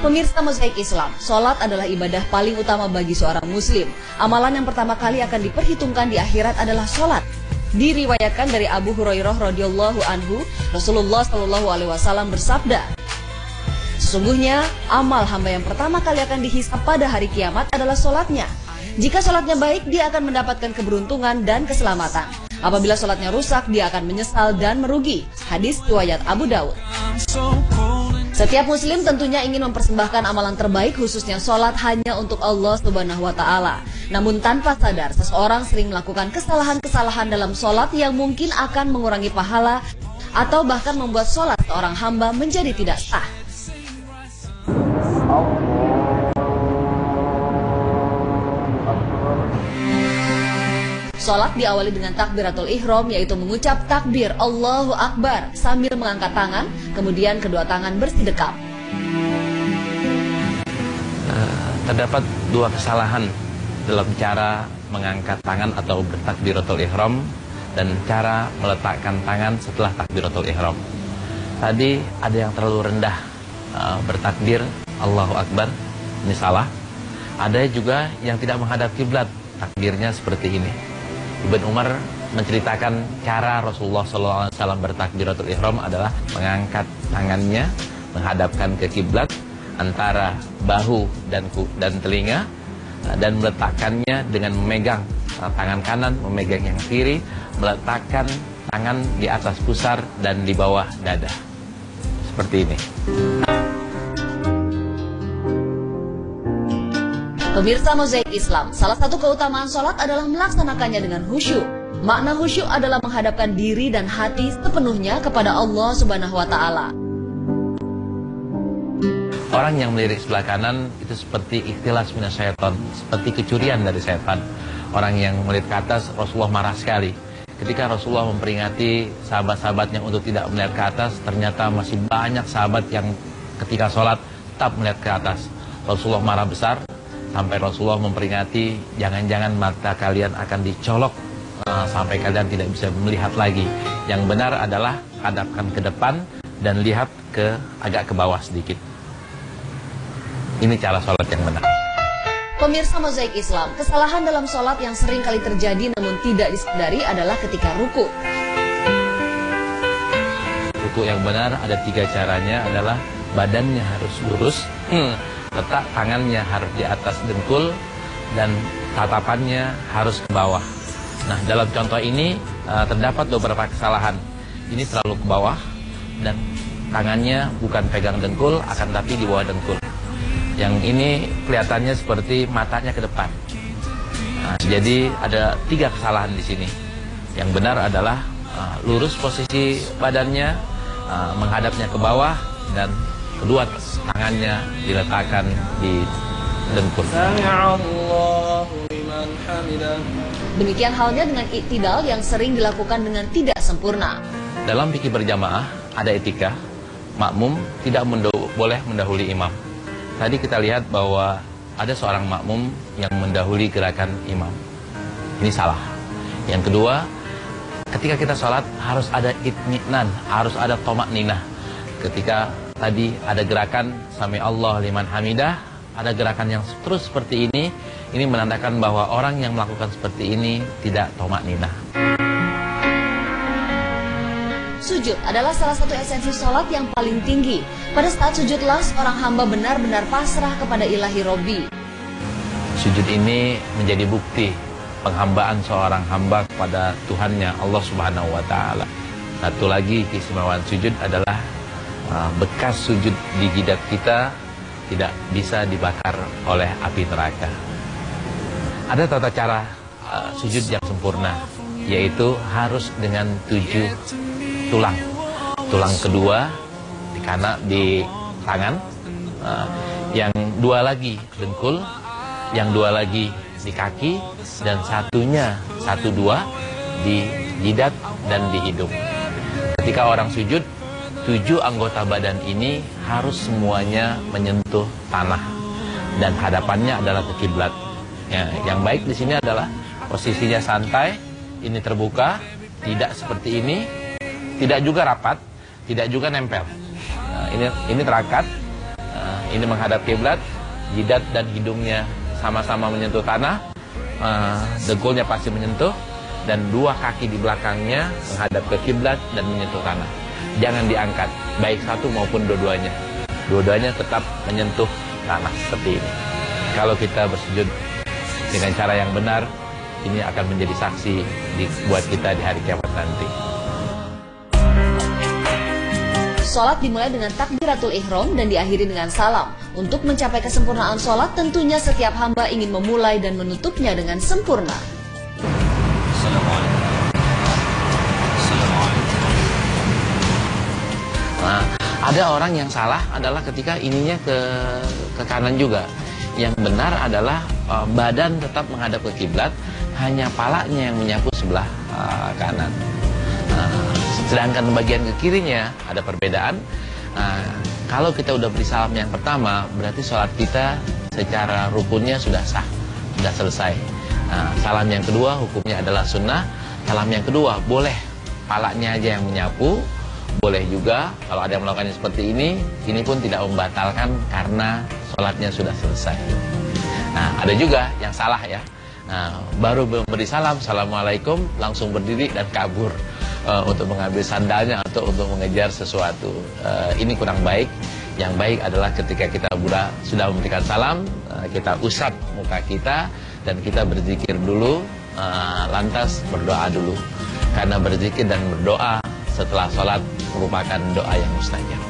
Pemirsa Mozaik Islam, sholat adalah ibadah paling utama bagi seorang muslim. Amalan yang pertama kali akan diperhitungkan di akhirat adalah sholat. Diriwayatkan dari Abu Hurairah radhiyallahu anhu, Rasulullah shallallahu alaihi wasallam bersabda, sesungguhnya amal hamba yang pertama kali akan dihisab pada hari kiamat adalah sholatnya. Jika sholatnya baik, dia akan mendapatkan keberuntungan dan keselamatan. Apabila sholatnya rusak, dia akan menyesal dan merugi. Hadis riwayat Abu Daud. Setiap muslim tentunya ingin mempersembahkan amalan terbaik, khususnya sholat, hanya untuk Allah Subhanahu wa Ta'ala. Namun tanpa sadar, seseorang sering melakukan kesalahan-kesalahan dalam sholat yang mungkin akan mengurangi pahala atau bahkan membuat sholat seorang hamba menjadi tidak sah. Sholat diawali dengan takbiratul ihram, yaitu mengucap takbir Allahu Akbar sambil mengangkat tangan, kemudian kedua tangan bersedekap. Terdapat dua kesalahan dalam cara mengangkat tangan atau bertakbiratul ihram dan cara meletakkan tangan setelah takbiratul ihram. Tadi ada yang terlalu rendah bertakbir Allahu Akbar, ini salah. Ada juga yang tidak menghadap kiblat, takbirnya seperti ini. Ibn Umar menceritakan cara Rasulullah SAW bertakbiratul ihram adalah mengangkat tangannya menghadapkan ke kiblat antara bahu dan telinga, dan meletakkannya dengan memegang tangan kanan, memegang yang kiri, meletakkan tangan di atas pusar dan di bawah dada. Seperti ini. Pemirsa Mozaik Islam, salah satu keutamaan sholat adalah melaksanakannya dengan khusyuk. Makna khusyuk adalah menghadapkan diri dan hati sepenuhnya kepada Allah Subhanahu wa Ta'ala. Orang yang melirik sebelah kanan itu seperti ikhtilas minasyaiton, seperti kecurian dari setan. Orang yang melirik ke atas, Rasulullah marah sekali. Ketika Rasulullah memperingati sahabat-sahabatnya untuk tidak melihat ke atas, ternyata masih banyak sahabat yang ketika sholat tetap melihat ke atas. Rasulullah marah besar, sampai Rasulullah memperingati, jangan-jangan mata kalian akan dicolok sampai kalian tidak bisa melihat lagi. Yang benar adalah hadapkan ke depan dan lihat agak ke bawah sedikit. Ini cara sholat yang benar. Pemirsa Mozaik Islam, kesalahan dalam sholat yang sering kali terjadi namun tidak disadari adalah ketika ruku. Ruku yang benar ada 3 caranya, adalah badannya harus lurus, letak tangannya harus di atas dengkul, dan tatapannya harus ke bawah. Nah, dalam contoh ini terdapat beberapa kesalahan. Ini terlalu ke bawah dan tangannya bukan pegang dengkul, akan tapi di bawah dengkul. Yang ini kelihatannya seperti matanya ke depan. Nah, jadi ada 3 kesalahan di sini. Yang benar adalah lurus posisi badannya, menghadapnya ke bawah, dan kedua tangannya diletakkan di dengkul. Demikian halnya dengan iktidal yang sering dilakukan dengan tidak sempurna. Dalam fikih berjamaah ada etika, makmum tidak boleh mendahului imam. Tadi kita lihat bahwa ada seorang makmum yang mendahului gerakan imam. Ini salah. Yang kedua, ketika kita sholat harus ada itminan, harus ada tomakninah. Ketika tadi ada gerakan Sami Allah liman hamidah, ada gerakan yang terus seperti ini menandakan bahwa orang yang melakukan seperti ini tidak tomakninah. Sujud adalah salah satu esensi sholat yang paling tinggi. Pada saat sujudlah seorang hamba benar-benar pasrah kepada ilahi Robbi. Sujud ini menjadi bukti penghambaan seorang hamba kepada Tuhannya, Allah Subhanahu wa Ta'ala. Satu lagi keistimewaan sujud adalah bekas sujud di jidat kita tidak bisa dibakar oleh api neraka. Ada tata cara sujud yang sempurna, yaitu harus dengan 7 tulang. Tulang kedua di tangan, yang 2 lagi dengkul, yang 2 lagi di kaki, dan 1, 2 di jidat dan di hidung. Ketika orang sujud, 7 anggota badan ini harus semuanya menyentuh tanah dan hadapannya adalah ke kiblat. Ya, yang baik di sini adalah posisinya santai, ini terbuka, tidak seperti ini, tidak juga rapat, tidak juga nempel. Ini terakat, ini menghadap kiblat, jidat dan hidungnya sama-sama menyentuh tanah, dengkulnya pasti menyentuh, dan dua kaki di belakangnya menghadap ke kiblat dan menyentuh tanah. Jangan diangkat, baik satu maupun dua-duanya. Dua-duanya tetap menyentuh tanah seperti ini. Kalau kita bersujud dengan cara yang benar, ini akan menjadi saksi buat kita di hari kiamat nanti. Sholat dimulai dengan takbiratul ihram dan diakhiri dengan salam. Untuk mencapai kesempurnaan sholat, tentunya setiap hamba ingin memulai dan menutupnya dengan sempurna. Nah, ada orang yang salah adalah ketika ininya ke kanan juga. Yang benar adalah badan tetap menghadap ke kiblat, hanya palanya yang menyapu sebelah kanan. Sedangkan bagian ke kirinya ada perbedaan. Kalau kita udah beri salam yang pertama, berarti sholat kita secara rukunnya sudah sah, sudah selesai. Salam yang kedua hukumnya adalah sunnah. Salam yang kedua boleh palanya aja yang menyapu, boleh juga kalau ada yang melakukannya seperti ini pun tidak membatalkan karena sholatnya sudah selesai. Ada juga yang salah ya. Baru memberi salam, assalamualaikum, langsung berdiri dan kabur untuk mengambil sandalnya atau untuk mengejar sesuatu. Ini kurang baik. Yang baik adalah ketika kita sudah memberikan salam, kita usap muka kita dan kita berzikir dulu, lantas berdoa dulu. Karena berzikir dan berdoa setelah sholat merupakan doa yang mustajab.